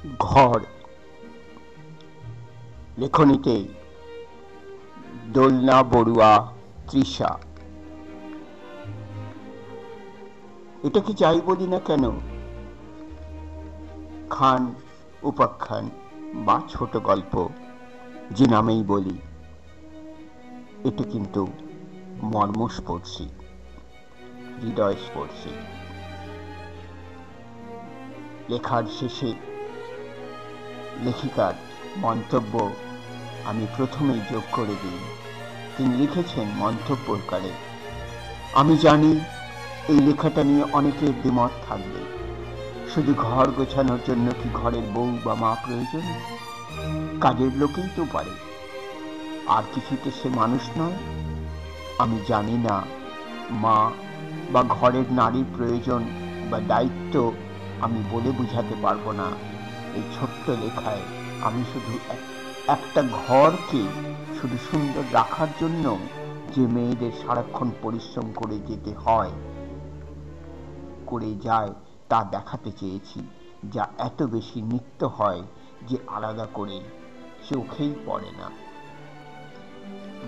ঘর লেখনীতে দোলনা বড়ুয়া তৃষা। এটাকে যাই বলি না কেন, খান উপাখ্যান বা ছোট গল্প যে নামেই বলি, এটা কিন্তু মর্মস্পর্শী, হৃদয়স্পর্শী। লেখার শেষে লেখিকার মন্তব্য আমি প্রথমেই যোগ করে দিই। তিনি লিখেছেন মন্তব্যকারে, আমি জানি এই লেখাটা নিয়ে অনেকের দ্বিমত থাকবে। শুধু ঘর গোছানোর জন্য কি ঘরের বউ বা মা প্রয়োজন? কাজের লোকেই তো পারে, আর কিছুতে সে মানুষ নয়। আমি জানি না মা বা ঘরের নারীর প্রয়োজন বা দায়িত্ব আমি বলে বুঝাতে পারবো না। এই ছোট্ট লেখায় আমি শুধু একটা ঘরকে শুধু সুন্দর রাখার জন্য যে মেয়েদের সারাক্ষণ পরিশ্রম করে যেতে হয়, করে যায়, তা দেখাতে চেয়েছি, যা এত বেশি নিত্য হয় যে আলাদা করে চোখেই পড়ে না।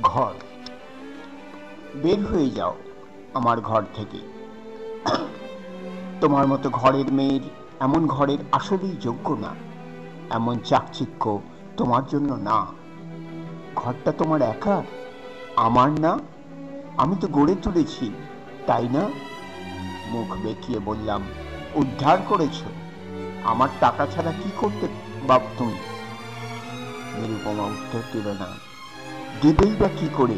ঘর, বের হয়ে যাও আমার ঘর থেকে। তোমার মতো ঘরের মেয়ের এমন ঘরের আসলেই যোগ্য না। এমন চাকচিক্য তোমার জন্য না। ঘরটা তোমার একার, আমার না। আমি তো গড়ে তুলেছি, তাই না? মুখ বেঁকিয়ে বললাম, উদ্ধার করেছ? আমার টাকা ছাড়া কি করতে বাপ তুমি? নিরুপমা উত্তর দিল না। দেবেই বা কি করে?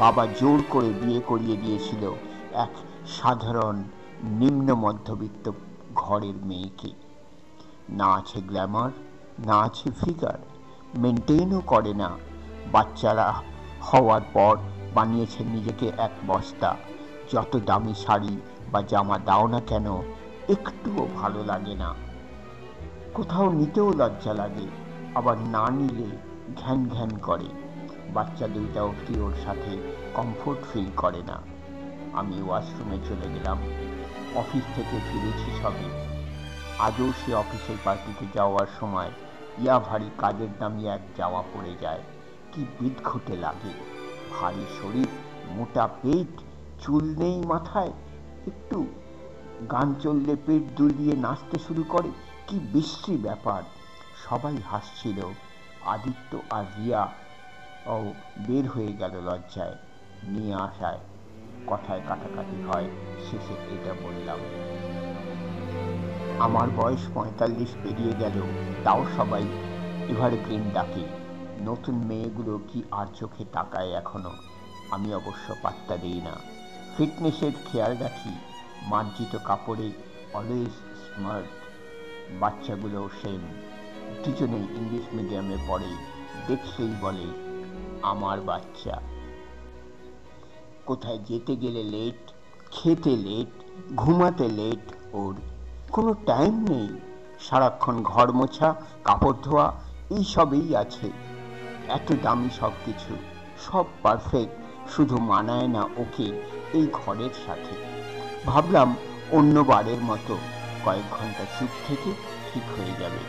বাবা জোর করে বিয়ে করিয়ে দিয়েছিল এক সাধারণ নিম্ন মধ্যবিত্ত ঘরের মেয়েকে। না আছে গ্ল্যামার, না আছে ফিগার, মেনটেনও করে না। বাচ্চারা হওয়ার পর বানিয়েছে নিজেকে এক বস্তা। যত দামি শাড়ি বা জামা দাও না কেন, একটুও ভালো লাগে না। কোথাও নিতেও লজ্জা লাগে, আবার না নিলে ঘ্যান ঘ্যান করে। বাচ্চা দুইটা অবধি ওর সাথে কমফোর্ট ফিল করে না। আমি ওয়াশরুমে চলে গেলাম। অফিস থেকে ফিরেছি সবে। আজও সে অফিসের পার্টিতে যাওয়ার সময় ইয়া ভারী কাজের দামি এক জামা পড়ে যায়। কি বিদঘুটে লাগে। ভারী শরীর, মোটা পেট, চুল নেই মাথায়। একটু গান চললে পেট দুলিয়ে নাচতে শুরু করে। কি বিশ্রী ব্যাপার। সবাই হাসছিল। আদিত্য আর রিয়া ও বের হয়ে গেল লজ্জায়। নিয়ে আসায় কথায় কাটাকাটি হয়, শেষে এটা বললাম, আমার বয়স 45 পেরিয়ে গেল, তাও সবাই এভারগ্রিন ডাকে। নতুন মেয়েগুলো কি আর চোখে তাকায় এখনো? আমি অবশ্য পাত্তা দিই না। ফিটনেসের খেয়াল রাখি, মার্জিত কাপড়ে অলওয়েজ স্মার্ট। বাচ্চাগুলো সেম, দুজনেই ইংলিশ মিডিয়ামে পড়ে। দেখলেই বলে আমার বাচ্চা। কোথায় যেতে গেলে লেট, খেতে লেট, ঘুমাতে লেট। ওর কোনো টাইম নেই। সারাক্ষণ ঘর মোছা, কাপড় ধোয়া, এইসবেই আছে। এত দামি সব কিছু, সব পারফেক্ট, শুধু মানায় না ওকে এই ঘরের সাথে। ভাবলাম অন্য বারের মতো কয়েক ঘন্টা চুপ থেকে ঠিক হয়ে যাবে।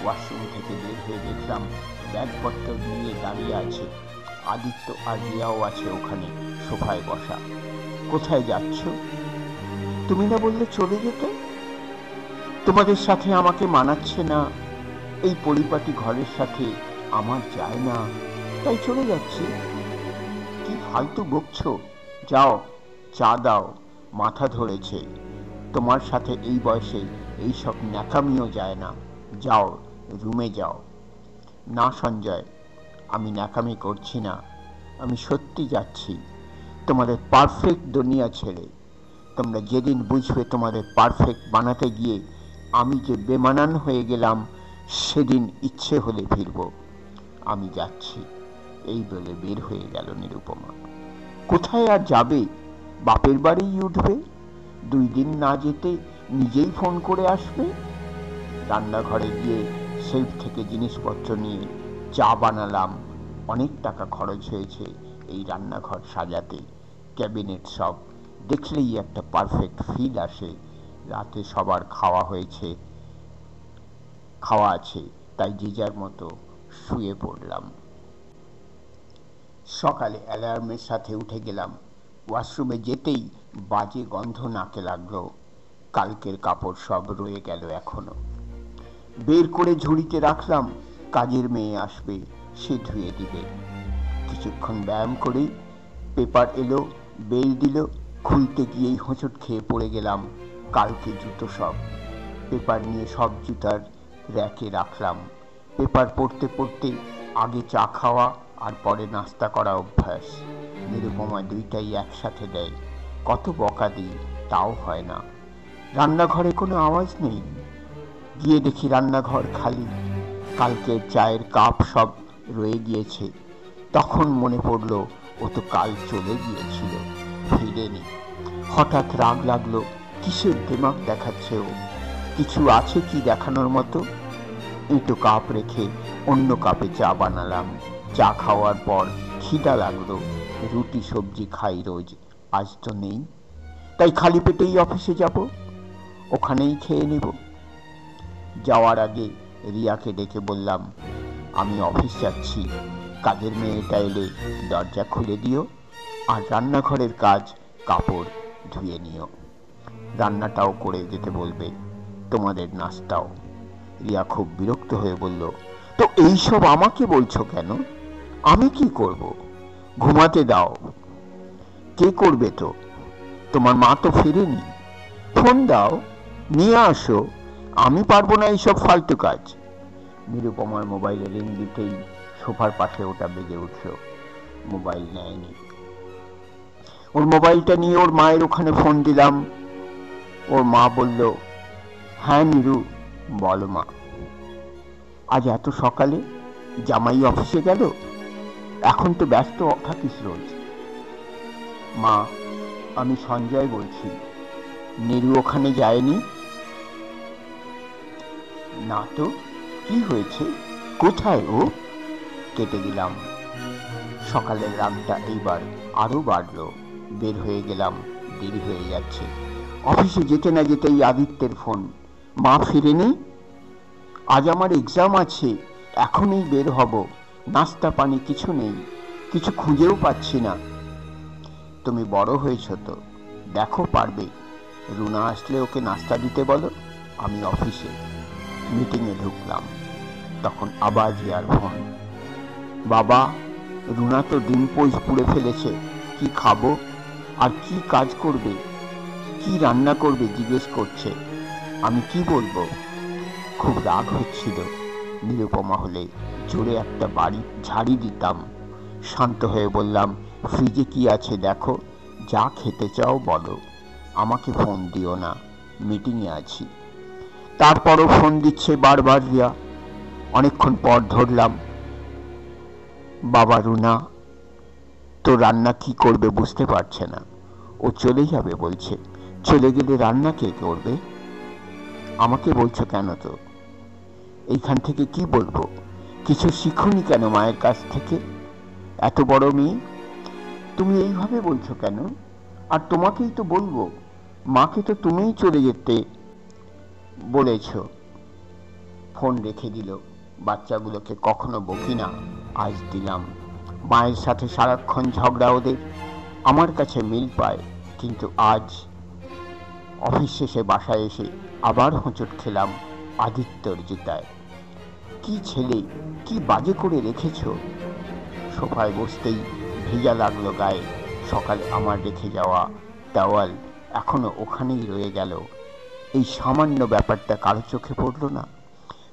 ওয়াশরুম থেকে বের হয়ে দেখলাম ব্যাগপত্র নিয়ে দাঁড়িয়ে আছে। আদিত্য আর রিয়াও আছে ওখানে সোফায় বসা। কোথায় যাচ্ছ? তুমি না বললে চলে যেতে? তোমাদের সাথে আমাকে মানাচ্ছে না, এই পরিপাটি ঘরের সাথে আমার যায় না, তাই চলে যাচ্ছি। কি ফালতু বকছো? যাও, চা দাও, মাথা ধরেছে। তোমার সাথে এই বয়সে এইসব ন্যাকামিও যায় না। যাও, রুমে যাও। না সঞ্জয়, আমি ন্যাকামি করছি না, আমি সত্যি যাচ্ছি তোমাদের পারফেক্ট দুনিয়া ছেড়ে। তোমরা যেদিন বুঝবে তোমাদের পারফেক্ট বানাতে গিয়ে আমি যে বেমানান হয়ে গেলাম, সেদিন ইচ্ছে হলে ফিরব। আমি যাচ্ছি, এই বলে বের হয়ে গেল নিরুপমা। কোথায় আর যাবে? বাপের বাড়িই উঠবে। 2 দিন না যেতে নিজেই ফোন করে আসবে। রান্নাঘরে গিয়ে শেলফ থেকে জিনিসপত্র নিয়ে চা বানালাম। অনেক টাকা খরচ হয়েছে এই রান্নাঘর সাজাতে। ক্যাবিনেট সব দেখলেই একটা পারফেক্ট ফিল আসে। রাতে সবার খাওয়া হয়েছে। খাওয়া আছে, তাই যে যার মতো শুয়ে পড়লাম। সকালে অ্যালার্মের সাথে উঠে গেলাম। ওয়াশরুমে যেতেই বাজে গন্ধ নাকে লাগলো। কালকের কাপড় সব রয়ে গেল এখনো। বের করে ঝুড়িতে রাখলাম, কাজের মেয়ে আসবে, সে ধুয়ে দিবে। কিছুক্ষণ ব্যায়াম করে পেপার এলো, বেল দিল, খুলতে গিয়েই হোঁচট খেয়ে পড়ে গেলাম। কালকে জুতো সব। পেপার নিয়ে সব জুতার র্যাকে রাখলাম। পেপার পড়তে পড়তে আগে চা খাওয়া আর পরে নাস্তা করা অভ্যাস। নিরুপমা দুইটাই একসাথে দেয়। কত বকা দিই, তাও হয় না। রান্নাঘরে কোনো আওয়াজ নেই। গিয়ে দেখি রান্নাঘর খালি। কালকের চায়ের কাপ সব রয়ে গিয়েছে। তখন মনে পড়ল ও তো কাল চলে গিয়েছিল, ফিরেনি। হঠাৎ রাগ লাগলো। কিসের দিমাগ দেখাচ্ছে ও? কিছু আছে কি দেখানোর মতো? এঁটো কাপ রেখে অন্য কাপে চা বানালাম। চা খাওয়ার পর খিদা লাগলো। রুটি সবজি খাই রোজ, আজ তো নেই, তাই খালি পেটেই অফিসে যাব, ওখানেই খেয়ে নেব। যাওয়ার আগে রিয়াকে ডেকে বললাম, আমি অফিস যাচ্ছি, কাজের মেয়েটা এলে দরজা খুলে দিও, আর রান্নাঘরের কাজ কাপড় ধুয়ে নিও। রান্নাটাও করে যেতে বলবে, তোমাদের নাস্তাও। রিয়া খুব বিরক্ত হয়ে বলল, তো এইসব আমাকে বলছো কেন? আমি কি করব? ঘুমাতে দাও। কে করবে তো? তোমার মা তো ফিরেনি। ফোন দাও, নিয়ে আসো। আমি পারবো না এইসব ফালতু কাজ। নিরুপমার মোবাইলে রিং দিতেই সোফার পাশে ওটা বেজে উঠল। মোবাইল নেয়নি। ওর মোবাইলটা নিয়ে ওর মায়ের ওখানে ফোন দিলাম। ওর মা বলল, হ্যাঁ নিরু, বলো মা। আজ এত সকালে? জামাই অফিসে গেল? এখন তো ব্যস্ত থাকিস রোজ। মা, আমি সঞ্জয় বলছি। নিরু ওখানে যায়নি? না তো, কি হয়েছে? কোথায় ও? কেটে দিলাম। সকালের রাগটা এইবার আরো বাড়লো। বের হয়ে গেলাম, দেরি হয়ে যাচ্ছে। অফিসে যেতে না যেতেই আদিত্যের ফোন, মা ফিরেনি? আজ আমার এক্সাম আছে, এখনই বের হব, নাস্তা পানি কিছু নেই, কিছু খুঁজেও পাচ্ছি না। তুমি বড় হয়েছ তো, দেখো পারবে। রুনা আসলে ওকে নাস্তা দিতে বলো, আমি অফিসে। মিটিংয়ে ঢুকলাম, তখন আবার রিয়ার ফোন। বাবা, রুনা তো ডিম পোজ পুড়ে ফেলেছে, কি খাবো আর কি কাজ করবে, কি রান্না করবে জিজ্ঞেস করছে। আমি কি বলবো? খুব রাগ হচ্ছিল। নিরুপমা হলে জোরে একটা বাড়ি ঝাড়ি দিতাম। শান্ত হয়ে বললাম, ফ্রিজে কি আছে দেখো, যা খেতে চাও বলো, আমাকে ফোন দিও না, মিটিংয়ে আছি। তারপরও ফোন দিচ্ছে বারবার রিয়া। অনেকক্ষণ পর ধরলাম। বাবা, রুনা তো রান্না কি করবে বুঝতে পারছে না, ও চলে যাবে বলছে। চলে গেলে রান্না কে করবে? আমাকে বলছো কেন? তো এইখান থেকে কি বলবো? কিছু শিখুনি কেন মায়ের কাছ থেকে? এত বড় মেয়ে, তুমি এইভাবে বলছো কেন? আর তোমাকেই তো বলবো, মাকে তো তুমিই চলে যেতে বলেছ। ফোন রেখে দিল। বাচ্চাগুলোকে কখনো বকি না, আজ দিলাম। মায়ের সাথে সারাক্ষণ ঝগড়া ওদের, আমার কাছে মিল পায়, কিন্তু আজ অফিস শেষে বাসায় এসে আবার হোঁচট খেলাম আদিত্যর জুতায়। কি ছেলে, কি বাজে করে রেখেছ। সোফায় বসতেই ভেজা লাগলো গায়ে। সকালে আমার রেখে যাওয়া টাওয়াল এখনো ওখানেই রয়ে গেল। এই সামান্য ব্যাপারটা কারো চোখে পড়ল না।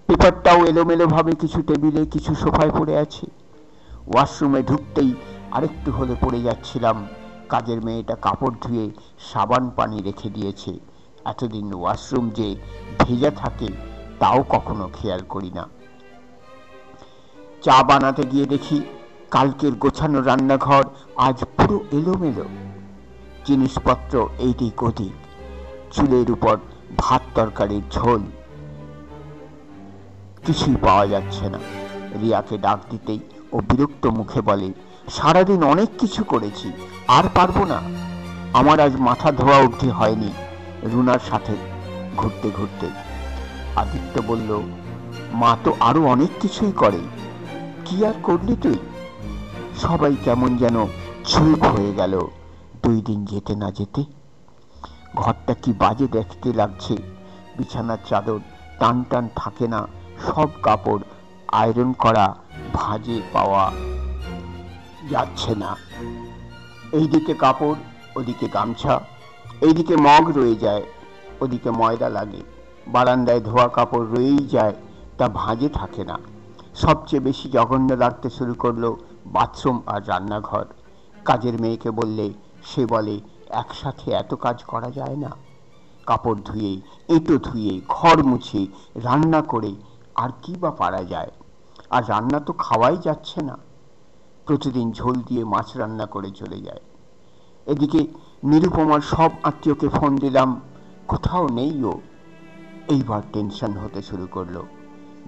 পেপারটাও এলোমেলো ভাবে কিছু টেবিলে, কিছু সোফায় পড়ে আছে। ওয়াশরুমে ঢুকতেই আরেকটু হলে পড়ে যাচ্ছিলাম। কাজের মেয়েটা কাপড় ধুয়ে সাবান পানি রেখে দিয়েছে। এতদিন ওয়াশরুম যে ভেজা থাকে তাও কখনো খেয়াল করি না। চা বানাতে গিয়ে দেখি কালকের গোছানো রান্নাঘর আজ পুরো এলোমেলো। জিনিসপত্র এইদিক ওদিক। চুলের উপর ভাত তরকারির ঝোল, কিছুই পাওয়া যাচ্ছে না। রিয়াকে ডাক দিতেই ও বিরক্ত মুখে বলে, সারাদিন অনেক কিছু করেছি, আর পারবো না। আমার আজ মাথা ধোয়া অবধি হয়নি রুনার সাথে ঘুরতে ঘুরতে। আদিত্য বলল, মা তো আরো অনেক কিছুই করে, কি আর করলি তুই? সবাই কেমন যেন চুপ হয়ে গেল। 2 দিন যেতে না যেতে ঘরটা কি বাজে দেখতে লাগছে। বিছানার চাদর টান টান থাকে না, সব কাপড় আয়রন করা, ভাঁজে পাওয়া যাচ্ছে না। এইদিকে কাপড়, ওদিকে গামছা, এইদিকে মগ রয়ে যায়, ওদিকে ময়দা লাগে। বারান্দায় ধোয়া কাপড় রয়েই যায়, তা ভাঁজে থাকে না। সবচেয়ে বেশি জঘন্য লাগতে শুরু করলো বাথরুম আর রান্নাঘর। কাজের মেয়েকে বললে সে বলে, একসাথে এত কাজ করা যায় না। কাপড় ধুয়ে, এঁটো ধুয়ে, ঘর মুছে, রান্না করে আর কি বা পারা যায়? আর রান্না তো খাওয়াই যাচ্ছে না। প্রতিদিন ঝোল দিয়ে মাছ রান্না করে চলে যায়। এদিকে নিরুপমার সব আত্মীয়কে ফোন দিলাম, কোথাও নেই ও। এইবার টেনশন হতে শুরু করলো।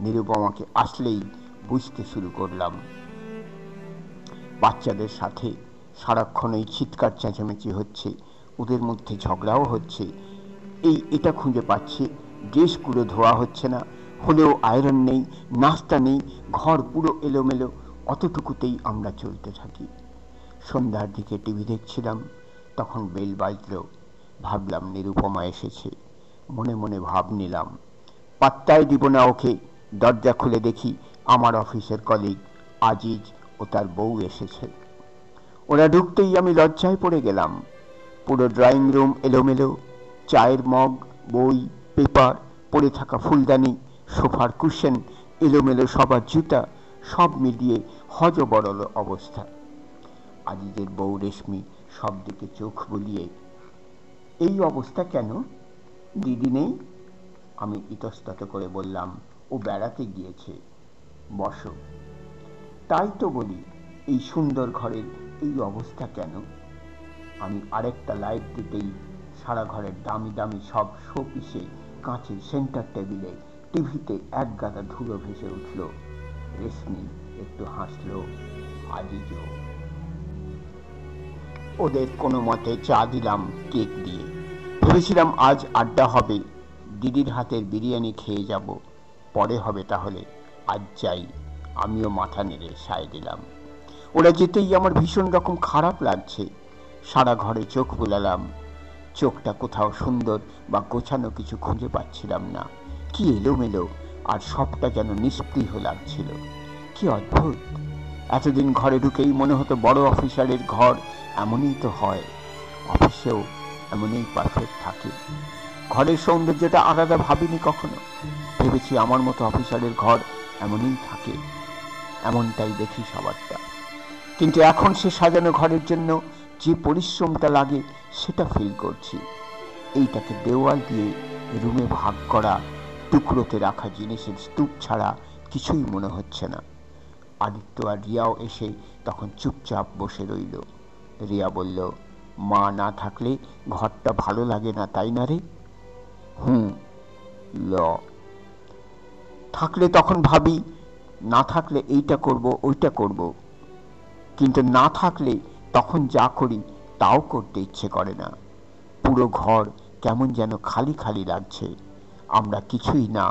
নিরুপমাকে আসলেই বুঝতে শুরু করলাম। বাচ্চাদের সাথে সারাক্ষণ এই চিৎকার চেঁচামেচি হচ্ছে, ওদের মধ্যে ঝগড়াও হচ্ছে। এটা খুঁজে পাচ্ছে, ড্রেসগুলো ধোয়া হচ্ছে না, হলেও আয়রন নেই, নাস্তা নেই, ঘর পুরো এলোমেলো। অতটুকুতেই আমরা চলতে থাকি। সন্ধ্যার দিকে টিভি দেখছিলাম, তখন বেল বাজল। ভাবলাম নিরুপমা এসেছে। মনে মনে ভাব নিলাম, পাত্তাই দিব না ওকে। দরজা খুলে দেখি আমার অফিসের কলিগ আজিজ ও তার বউ এসেছে। ওরা ঢুকতেই আমি লজ্জায় পড়ে গেলাম। পুরো ড্রয়িং রুম এলোমেলো, চায়ের মগ, বই, পেপার, পড়ে থাকা ফুলদানি, সোফার কুশন, এলোমেলো সবার জুতা, সব মিলিয়ে হজবরল অবস্থা। আজিজের বউ রেশমি সব দিকে চোখ বুলিয়ে, এই অবস্থা কেন? দিদি নেই? আমি ইতস্তত করে বললাম, ও বেড়াতে গিয়েছে। বসো। তাই তো বলি, এই সুন্দর ঘরের এই অবস্থা কেন? আমি আরেকটা লাইট দিতেই সারা ঘরের দামি দামি সব শোপিসে, কাঁচের সেন্টার টেবিলে, টিভিতে এক গাদা ধুলো ভেসে উঠল। রেশমি একটু হাসলো, আজিজও। ওদের কোনো মতে চা দিলাম কেক দিয়ে। ভেবেছিলাম আজ আড্ডা হবে, দিদির হাতের বিরিয়ানি খেয়ে যাব, পরে হবে তাহলে, আজ যাই। আমিও মাথা নেড়ে সায় দিলাম। ওরা যেতেই আমার ভীষণ রকম খারাপ লাগছে। সারা ঘরে চোখ বুলালাম, চোখটা কোথাও সুন্দর বা গোছানো কিছু খুঁজে পাচ্ছিলাম না। কি এলোমেলো, আর সবটা যেন নিস্পৃহ লাগছিল। কি অদ্ভুত! এতদিন ঘরে ঢুকেই মনে হতো বড় অফিসারের ঘর এমনই তো হয়, অফিসেও এমনই পারফেক্ট থাকে। ঘরের সৌন্দর্যটা আলাদা ভাবিনি কখনো। ভেবেছি আমার মতো অফিসারের ঘর এমনই থাকে, এমনটাই দেখি সবারটা। কিন্তু এখন সে সাজানো ঘরের জন্য যে পরিশ্রমটা লাগে সেটা ফিল করছি। এইটাকে দেওয়াল দিয়ে রুমে ভাগ করা, টুকরোতে রাখা জিনিসের স্তূপ ছাড়া কিছুই মনে হচ্ছে না। আদিত্য আর রিয়াও এসে তখন চুপচাপ বসে রইল। রিয়া বলল, মা না থাকলে ঘরটা ভালো লাগে না, তাই না রে? ল থাকলে তখন ভাবি, না থাকলে এইটা করব, ওইটা করব। কিন্তু না থাকলে তখন যা করি তাও করতে ইচ্ছে করে না। পুরো ঘর কেমন যেন খালি খালি লাগছে। আমরা কিছুই না,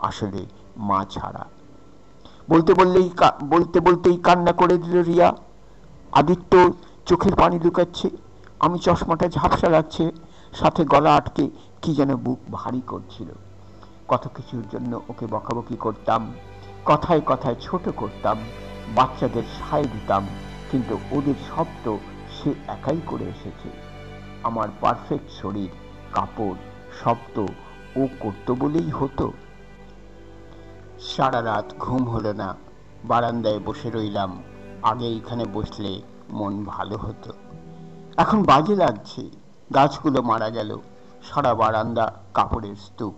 আসলে মা ছাড়া। বলতে বলতেই কান্না করে দিল রিয়া। আদিত্য চোখের পানি লুকাচ্ছে, আমি চশমাটা ঝাপসা লাগছে, সাথে গলা আটকে কি যেন বুক ভারী করছিল। কত কিছুর জন্য ওকে বকাবকি করতাম, কথায় কথায় ছোট করতাম, বাচ্চাদের সায় দিতাম, কিন্তু ওদের সব তো সে একাই করে এসেছে। আমার পারফেক্ট শরীর, কাপড় সব তো ও করতো বলেই হতো। সারা রাত ঘুম হলো না, বারান্দায় বসে রইলাম। আগে এখানে বসলে মন ভালো হতো, এখন বাজে লাগছে। গাছগুলো মারা গেল, সারা বারান্দা কাপড়ের স্তূপ।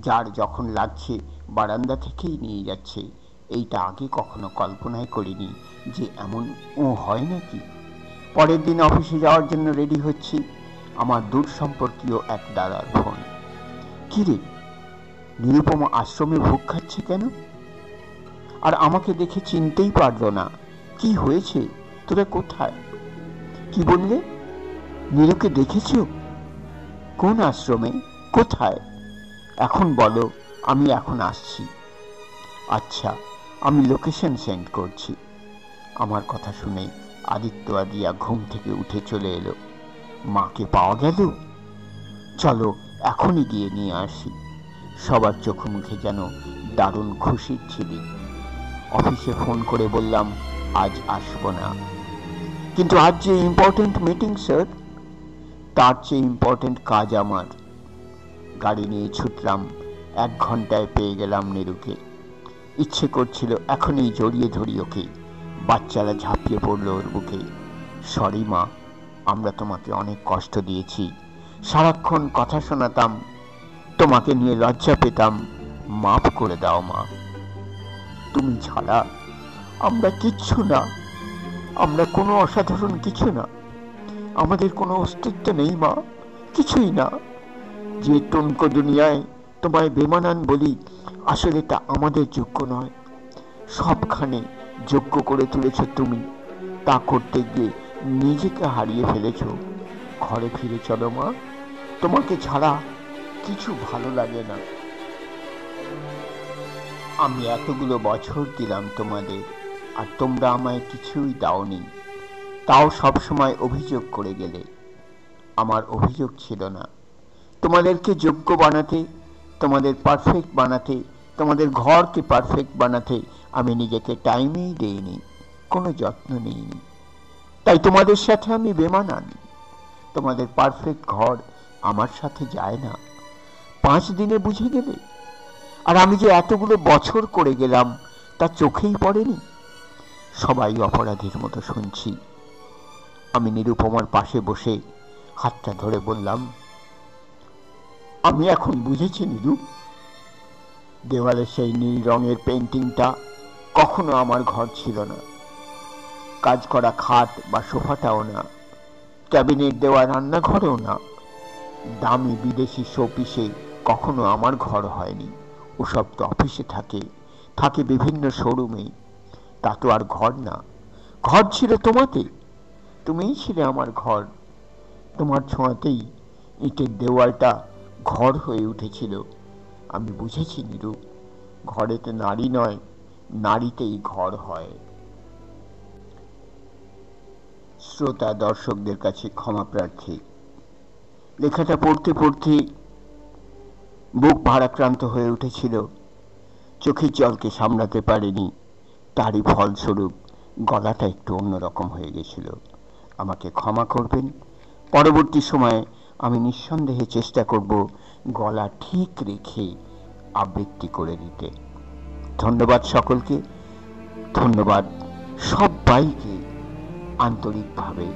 যার যখন লাগছে বারান্দা থেকেই নিয়ে যাচ্ছে। এইটা আগে কখনো কল্পনাই করিনি যে এমন ও হয় নাকি। পরের দিন অফিসে যাওয়ার জন্য রেডি হচ্ছি, আমার দূর সম্পর্কীয় এক দাদার ফোন। কি রে, নিরুপমা আশ্রমে ভোগ খাচ্ছে কেন? আর আমাকে দেখে চিনতেই পারল না। কি হয়েছে, তোরা কোথায়? কি বললে? নীরুকে দেখেছ? কোন আশ্রমে, কোথায়? এখন বলো, আমি এখন আসছি। আচ্ছা, আমি লোকেশন সেন্ড করছি। আমার কথা শুনে আদিত্য আর রিয়া ঘুম থেকে উঠে চলে এলো। মাকে পাওয়া গেল? চলো এখনই গিয়ে নিয়ে আসি। সবার চোখ মুখে যেন দারুণ খুশির ছিলি। অফিসে ফোন করে বললাম আজ আসবো না, কিন্তু আজ যে ইম্পর্টেন্ট মিটিং স্যার, তার চেয়ে ইম্পর্টেন্ট কাজ আমার। গাড়ি নিয়ে ছুটলাম। 1 ঘন্টায় পেয়ে গেলাম নীরুকে। ইচ্ছে করছিল এখনই জড়িয়ে ধরি ওকে। বাচ্চারা ঝাঁপিয়ে পড়লো ওর বুকে। সরি মা, আমরা তোমাকে অনেক কষ্ট দিয়েছি। সারাক্ষণ কথা শোনাতাম, তোমাকে নিয়ে লজ্জা পেতাম। মাফ করে দাও মা। তুমি ছাড়া আমরা কিচ্ছু না। আমরা কোনো অসাধারণ কিছু না। আমাদের কোনো অস্তিত্ব নেই মা, কিছুই না। যে টনক দুনিয়ায় তোমায় বেমানান বলি, আসলে তা আমাদের যোগ্য নয়। সবখানে যোগ্য করে তুলেছ তুমি, তা করতে গিয়ে নিজেকে হারিয়ে ফেলেছ। ঘরে ফিরে চলো মা, তোমাকে ছাড়া কিছু ভালো লাগে না। আমি এতগুলো বছর দিলাম তোমাদের, আর তোমরা আমায় কিছুই দাওনি। তাও সবসময় অভিযোগ করে গেলে। আমার অভিযোগ ছিল না। তোমাদেরকে যোগ্য বানাতে, তোমাদের পারফেক্ট বানাতে, তোমাদের ঘরকে পারফেক্ট বানাতে আমি নিজেকে টাইমই দেইনি, কোনো যত্ন নিইনি। তাই তোমাদের সাথে আমি বেমানান। তোমাদের পারফেক্ট ঘর আমার সাথে যায় না। 5 দিনে বুঝে গেলে। আর আমি যে এতগুলো বছর করে গেলাম তা চোখেই পড়েনি। সবাই অপরাধীর মতো শুনছি। আমি নিরুপমার পাশে বসে হাতটা ধরে বললাম, আমি এখন বুঝেছি নিরু, দেওয়ালে সেই নীল রঙের পেন্টিংটা কখনো আমার ঘর ছিল না। কাজ করা খাট বা সোফাটাও না, ক্যাবিনেট দেওয়া রান্নাঘরেও না, দামি বিদেশি শোপিসে কখনো আমার ঘর হয়নি। ওসব তো অফিসে থাকে, থাকে বিভিন্ন শোরুমে। তা তো আর ঘর না। ঘর ছিল তোমাতে। তুমিই ছিলে আমার ঘর। তোমার ছোঁয়াতেই ইটের দেওয়ালটা ঘর হয়ে উঠেছিল। আমি বুঝেছি নিরু, ঘরেতে নারী নয়, নারীতেই ঘর হয়। শ্রোতা দর্শকদের কাছে ক্ষমা প্রার্থী। লেখাটা পড়তে পড়তে বুক ভারাক্রান্ত হয়ে উঠেছিল। চোখের জলকে সামলাতে পারিনি। তারই ফলস্বরূপ গলাটা একটু অন্যরকম হয়ে গেছিল। আমাকে ক্ষমা করবেন। পরবর্তী সময়ে আমি নিঃসন্দেহে চেষ্টা করব গলা ঠিক রেখে আবৃত্তি করে দিতে। ধন্যবাদ সকলকে, ধন্যবাদ সবাইকে আন্তরিকভাবে।